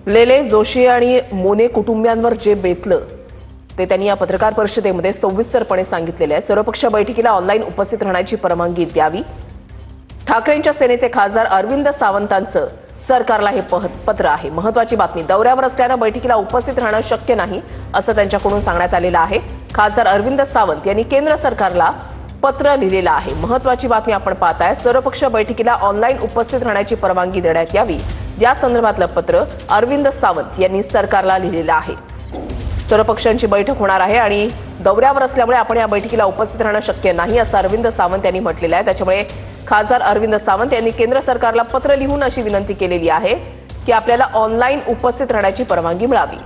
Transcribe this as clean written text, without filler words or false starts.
लेले जोशी आणि मोने कुटुंबियांवर जे बेतलं ते त्यांनी या पत्रकार परिषदेमध्ये सविस्तरपणे सांगितलेले आहे। सर्वपक्षीय बैठकीला ऑनलाईन उपस्थित राहण्याची परवानगी द्यावी। ठाकरेंच्या सेनेचे खासदार अरविंद सावंतांचं सरकारला हे पत्र आहे। महत्त्वाची बातमी, दौऱ्यावर असल्याने बैठकीला उपस्थित राहणं शक्य नाही असं त्यांच्याकडून सांगण्यात आलेलं आहे। खासदार अरविंद सावंत यांनी केंद्र सरकारला पत्र लिहिलेलं आहे। महत्त्वाची बातमी आपण पाहताय, सर्वपक्षीय बैठकीला ऑनलाईन उपस्थित राहण्याची परवानगी देण्यात यावी या संदर्भातलं पत्र अरविंद सावंत यांनी सरकारला लिहिलेलं आहे। सर्वपक्षांची बैठक होणार आहे आणि दौऱ्यावर असल्यामुळे आपण या बैठकीला उपस्थित राहणं शक्य नाही असं अरविंद सावंत यांनी म्हटलेलं आहे। त्याच्यामुळे खासदार अरविंद सावंत यांनी केंद्र सरकारला पत्र लिहून अशी विनंती केलेली आहे की आपल्याला ऑनलाईन उपस्थित राहण्याची परवानगी मिळावी।